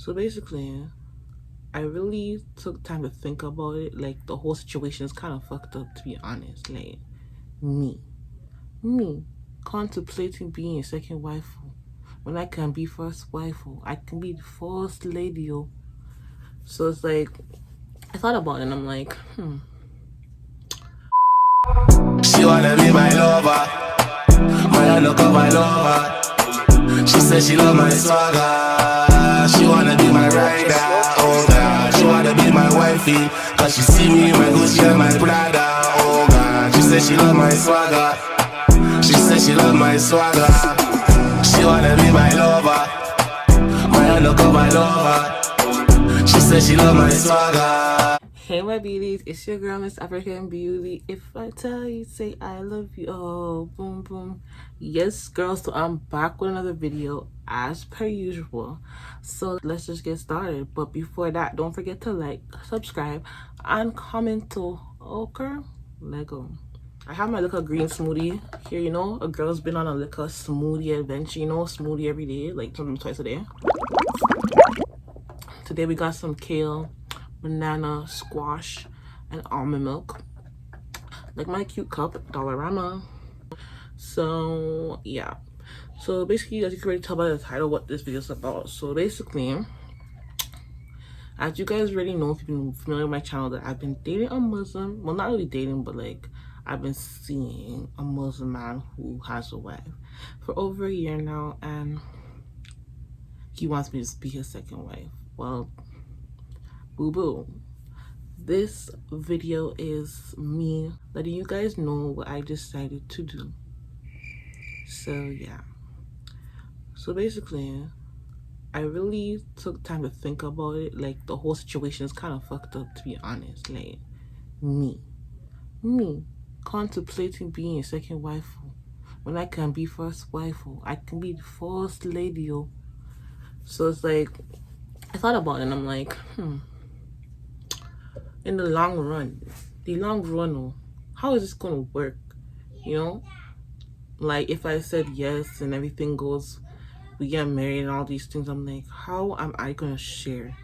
So basically, I really took time to think about it. Like, the whole situation is kind of fucked up, to be honest. Like, me contemplating being a second wife when I can be first wife. I can be the first lady. So it's like, I thought about it and I'm like, She wanna be my lover, my undercover lover. She says she love my swagger. She wanna be my rider, oh God. She wanna be my wifey, cause she see me in my Gucci and my Prada, oh God. She says she love my swagger. She says she love my swagger. She wanna be my lover, my undercover lover. She says she love my swagger. hey my beauties, it's your girl Miss African Beauty. If I tell you, say I love you. Oh, boom boom. Yes girls, so I'm back with another video as per usual. So let's just get started. But before that, don't forget to like, subscribe, and comment too. Okay, Lego. I have my little green smoothie here. You know, a girl's been on a little smoothie adventure. You know, smoothie every day, like sometimes twice a day. Today we got some kale, banana, squash, and almond milk. Like my cute cup, Dollarama. So yeah. So basically, as you can already tell by the title what this video is about. So basically, as you guys already know, if you've been familiar with my channel, that I've been dating a Muslim. Well, not really dating, but like I've been seeing a Muslim man who has a wife for over a year now, and he wants me to be his second wife. Well, boo boo. This video is me letting you guys know what I decided to do. So yeah. So basically, I really took time to think about it. Like, the whole situation is kind of fucked up, to be honest. Like, me contemplating being a second wife when I can be first wife. I can be the first lady. So it's like, I thought about it and I'm like, in the long run, how is this gonna work? You know, like if I said yes and everything goes, we get married and all these things, I'm like, how am I gonna share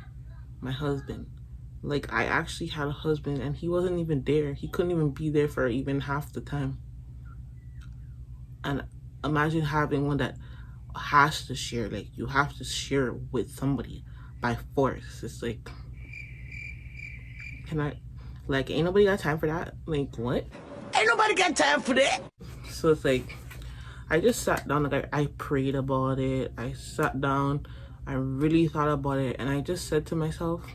my husband? Like, I actually had a husband and he wasn't even there. He couldn't even be there for even half the time. And imagine having one that has to share. Like, you have to share with somebody by force. It's like, ain't nobody got time for that. Like, what? Ain't nobody got time for that. So it's like, I just sat down, like I prayed about it. I sat down, I really thought about it, and I just said to myself,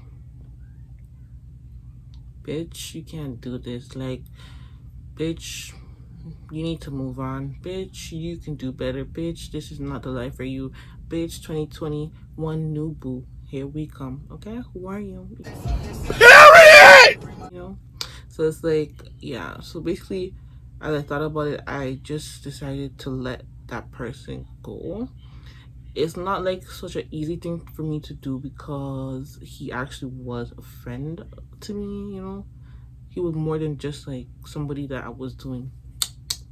bitch, you can't do this. Like, bitch, you need to move on. Bitch, you can do better. Bitch, this is not the life for you. Bitch, 2021 new boo. Here we come. Okay, who are you? Period! You know? So it's like, yeah. So basically, as I thought about it, I just decided to let that person go. It's not like such an easy thing for me to do because he actually was a friend to me, you know. He was more than just like somebody that I was doing.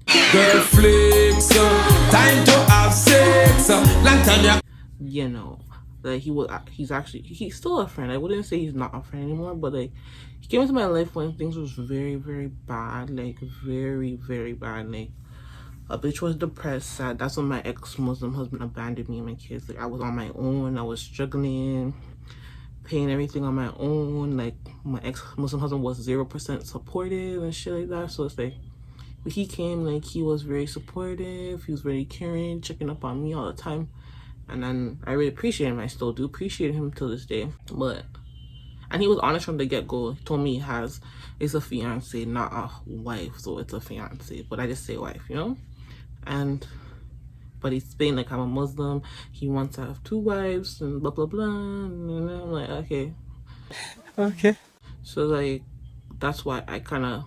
Girl flicks, time to have sex. Long time You know, like he's still a friend. I wouldn't say he's not a friend anymore, but like he came into my life when things was very, very bad, like very, very bad. Like, a bitch was depressed, sad. That's when my ex-Muslim husband abandoned me and my kids. Like, I was on my own. I was struggling, paying everything on my own. Like, my ex-Muslim husband was 0% supportive and shit like that. So it's like, when he came, like, he was very supportive. He was very caring, checking up on me all the time. And then I really appreciate him. I still do appreciate him till this day. And he was honest from the get-go. He told me it's a fiance, not a wife. So it's a fiance, but I just say wife, you know? But he's saying like I'm a Muslim, he wants to have 2 wives and blah blah blah, and I'm like, okay. So like, that's why I kind of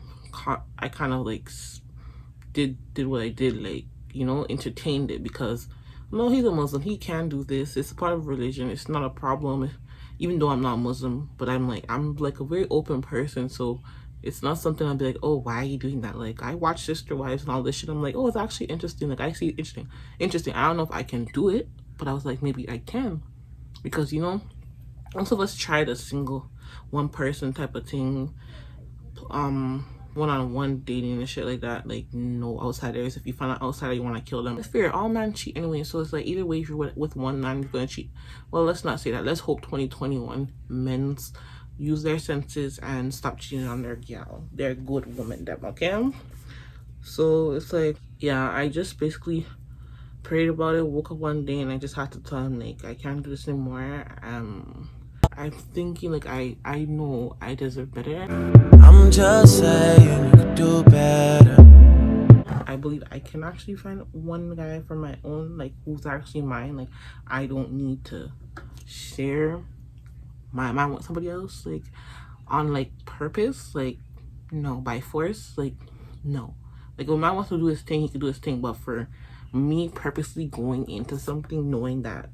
like did what I did, like, you know, entertained it, because no, he's a Muslim, he can do this, it's a part of religion, it's not a problem, even though I'm not Muslim. But I'm like a very open person, so it's not something I'd be like, oh, why are you doing that? Like, I watch Sister Wives and all this shit. I'm like, oh, it's actually interesting. Like, I see it interesting. I don't know if I can do it, but I was like, maybe I can. Because, you know, most of us tried a single one person type of thing, one-on-one dating and shit like that. Like, no outsiders. If you find an outsider, you want to kill them. It's fair. All men cheat anyway, so it's like either way, if you're with one man, you're gonna cheat. Well, let's not say that. Let's hope 2021 men's use their senses and stop cheating on their gal. They're good women, them, okay? So it's like, yeah, I just basically prayed about it, woke up one day, and I just had to tell him, like, I can't do this anymore. I'm thinking, like, I know I deserve better. I'm just saying you could do better. I believe I can actually find one guy for my own, like, who's actually mine. Like, I don't need to share my mind with somebody else, like, on, like, purpose. Like, no, by force. Like, no. Like, when man wants to do his thing, he can do his thing. But for me purposely going into something knowing that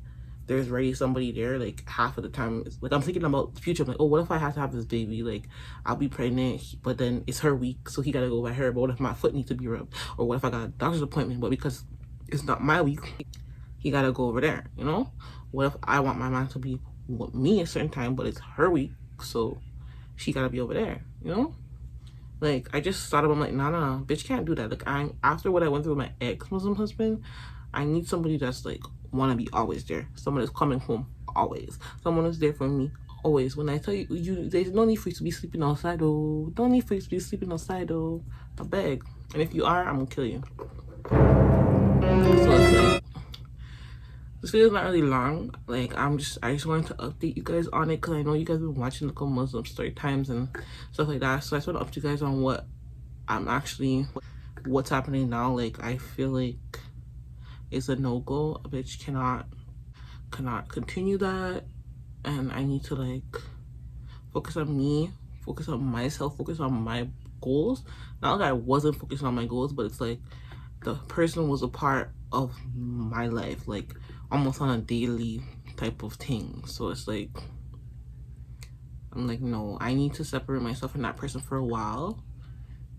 there's already somebody there, like, half of the time, it's like I'm thinking about the future. I'm like, oh, what if I have to have this baby? Like, I'll be pregnant, but then it's her week, so he gotta go by her. But what if my foot needs to be rubbed? Or what if I got a doctor's appointment, but because it's not my week, he gotta go over there, you know? What if I want my man to be with me a certain time, but it's her week, so she gotta be over there, you know? Like, I just thought about, like, nah, bitch can't do that. Like, after what I went through with my ex-Muslim husband, I need somebody that's, like, want to be always there. Someone that's coming home always. Someone who's there for me always. When I tell you, there's no need for you to be sleeping outside, though. Don't need for you to be sleeping outside, though. I beg. And if you are, I'm gonna kill you. So it's like, this video is not really long. Like, I just wanted to update you guys on it, because I know you guys been watching the Muslim story times and stuff like that. So I just want to update you guys on what's happening now. Like, I feel like it's a no-go. A bitch cannot continue that, and I need to, like, focus on me, focus on myself, focus on my goals. Not like I wasn't focusing on my goals, but it's like the person was a part of my life, like, almost on a daily type of thing. So it's like, I'm like, no, I need to separate myself from that person for a while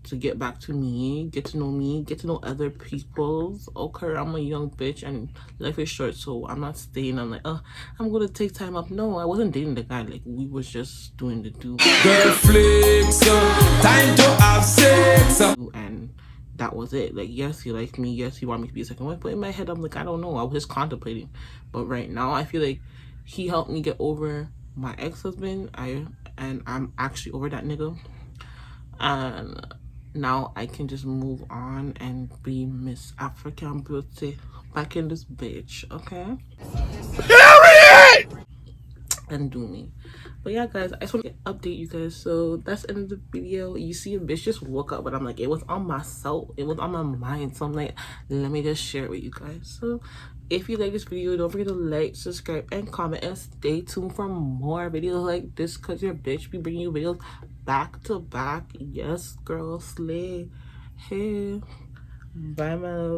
to get back to me, get to know other people's. Okay, I'm a young bitch and life is short, so I'm not staying. I'm like, oh, I'm gonna take time up. No, I wasn't dating the guy. Like, we was just doing the do. Girl flicks, time to have sex. And that was it. Like, yes, he liked me. Yes, he wanted me to be a second wife. But in my head, I'm like, I don't know. I was just contemplating. But right now, I feel like he helped me get over my ex-husband. And I'm actually over that nigga. And now I can just move on and be Miss African Beauty back in this bitch, okay? Period! And do me. But yeah, guys, I just want to update you guys. So that's the end of the video. You see a bitch just woke up, but I'm like, it was on my soul, it was on my mind. So I'm like, let me just share it with you guys. So if you like this video, don't forget to like, subscribe, and comment, and stay tuned for more videos like this, because your bitch be bringing you videos back to back. Yes, girl, slay. Hey, bye, my love.